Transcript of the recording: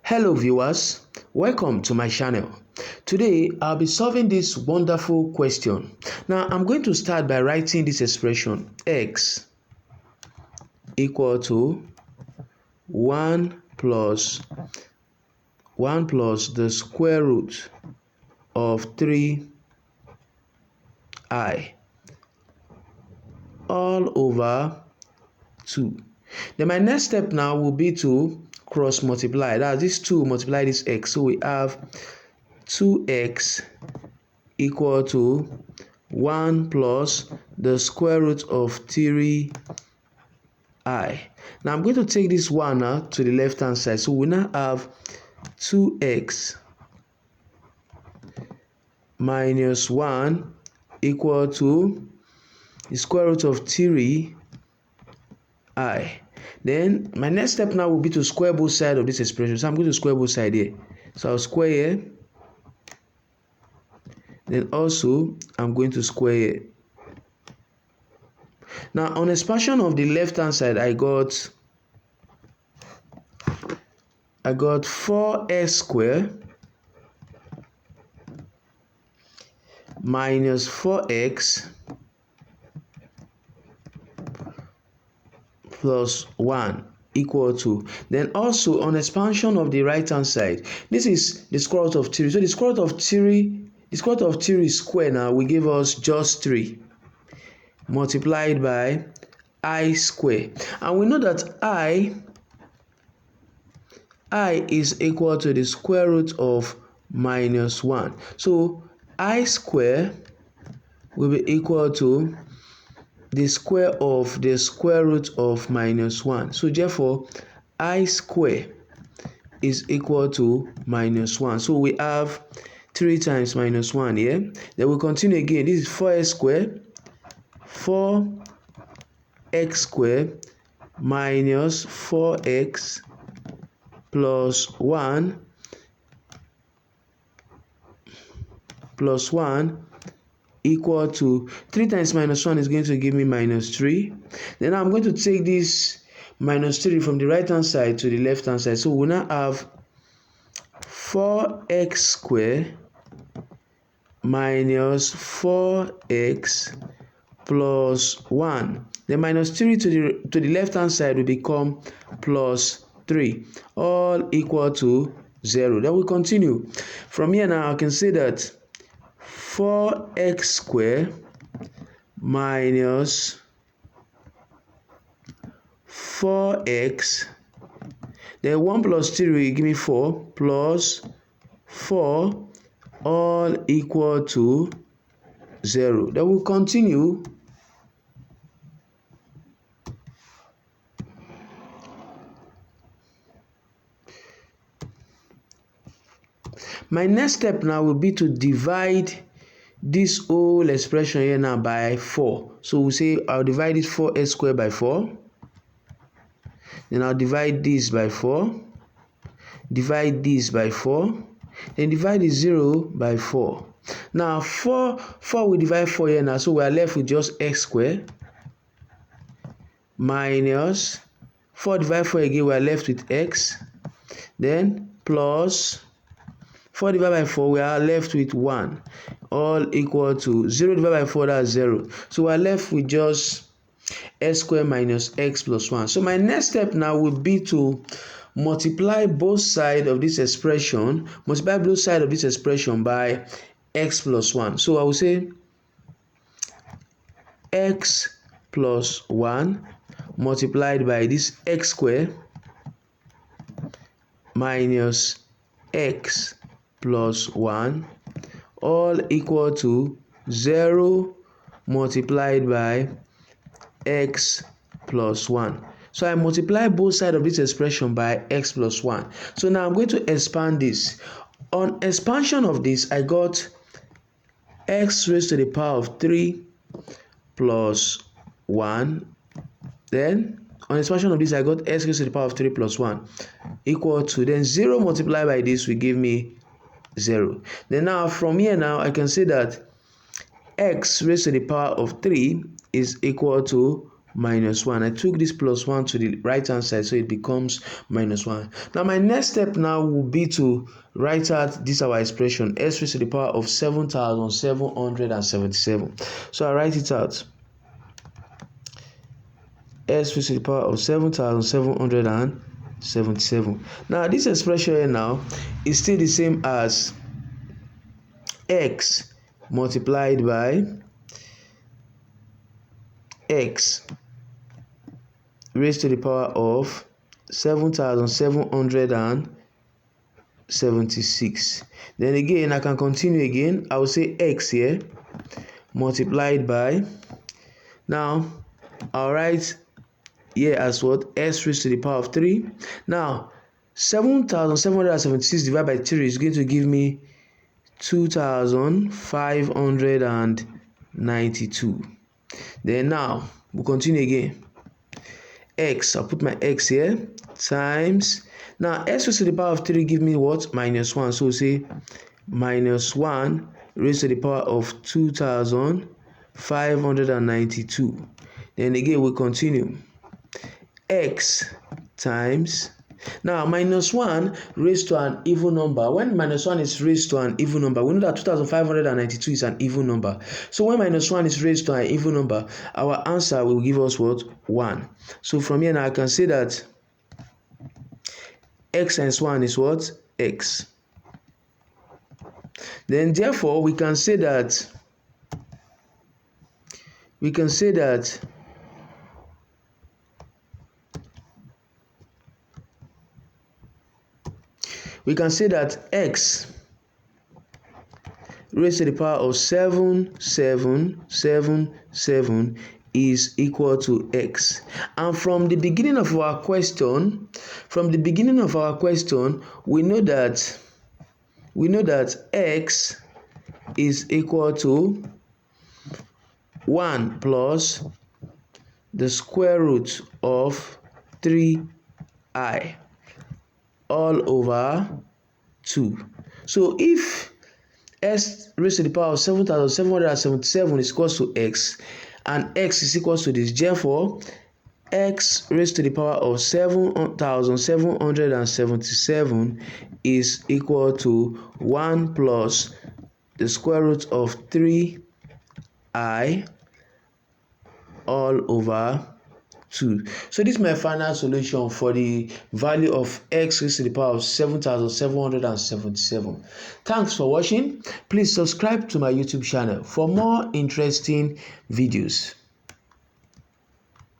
Hello viewers, welcome to my channel. Today I'll be solving this wonderful question. Now I'm going to start by writing this expression x equal to 1 plus the square root of 3i all over 2. Then my next step now will be to cross multiply. That's this 2 multiply this x. So we have 2x equal to 1 plus the square root of 3i. Now I'm going to take this 1 now to the left hand side. So we now have 2x minus 1 equal to the square root of 3i. Then my next step now will be to square both sides of this expression. So I'm going to square both sides here. So I'll square here. Then also I'm going to square here. Now on expansion of the left hand side, I got 4x squared minus 4x plus 1 equal to, then also on expansion of the right hand side, this is the square root of 3. So the square root of 3 square now will give us just 3 multiplied by I square, and we know that I is equal to the square root of minus 1. So I square will be equal to the square of the square root of minus 1. So therefore I square is equal to minus 1. So we have 3 times minus 1 here. Then we continue again. This is 4x squared, 4x squared minus 4x plus 1 equal to 3 times minus 1 is going to give me minus 3. Then I'm going to take this minus 3 from the right hand side to the left hand side. So we now have 4x squared minus 4x plus 1. The minus 3 to the left hand side will become plus 3, all equal to 0. Then we continue. From here now I can say that 4x squared minus 4x, then 1 plus 3 will give me 4 plus 4, all equal to 0. Then we'll continue. My next step now will be to divide this whole expression here now by 4. So we'll say I'll divide this 4x squared by 4. Then I'll divide this by 4. Divide this by 4. Then divide the 0 by 4. Now 4 we divide 4 here now. So we are left with just x squared minus 4 divided 4 again. We are left with x. Then plus 4 divided by 4, we are left with 1, all equal to 0 divided by 4, that's 0. So we are left with just x squared minus x plus 1. So my next step now will be to multiply both sides of this expression, by x plus 1. So I will say x plus 1 multiplied by this x squared minus x plus 1, all equal to 0 multiplied by x plus 1. So I multiply both sides of this expression by x plus 1. So now I'm going to expand this. On expansion of this, I got x raised to the power of 3 plus 1. Then on expansion of this, I got x raised to the power of 3 plus 1 equal to, then 0 multiplied by this will give me 0. Then now from here now I can say that x raised to the power of 3 is equal to minus 1. I took this plus 1 to the right hand side, so it becomes minus 1. Now my next step now will be to write out this our expression, s raised to the power of 7,777. So I write it out. S raised to the power of 7,777. Now this expression here now is still the same as x multiplied by x raised to the power of 7,776. Then again, I can continue again. I will say x here multiplied by, now I'll write here as what? S raised to the power of 3. Now 7,776 divided by 3 is going to give me 2,592. Then now we'll continue again. X, I'll put my x here, times, now s raised to the power of 3 give me what? Minus 1. So we'll say minus 1 raised to the power of 2,592. Then again we'll continue. X times, now minus 1 raised to an even number. When minus 1 is raised to an even number, we know that 2,592 is an even number. So when minus 1 is raised to an even number, our answer will give us what? 1. So from here now I can say that x times 1 is what? X. Then therefore we can say that x raised to the power of 7,777 is equal to x. And from the beginning of our question, we know that x is equal to 1 plus the square root of 3i all over 2. So if s raised to the power of 7,777 is equal to x, and x is equal to this, therefore x raised to the power of 7,777 is equal to 1 plus the square root of 3i all over 2. So this is my final solution for the value of x raised to the power of 7,777. Thanks for watching. Please subscribe to my YouTube channel for more interesting videos.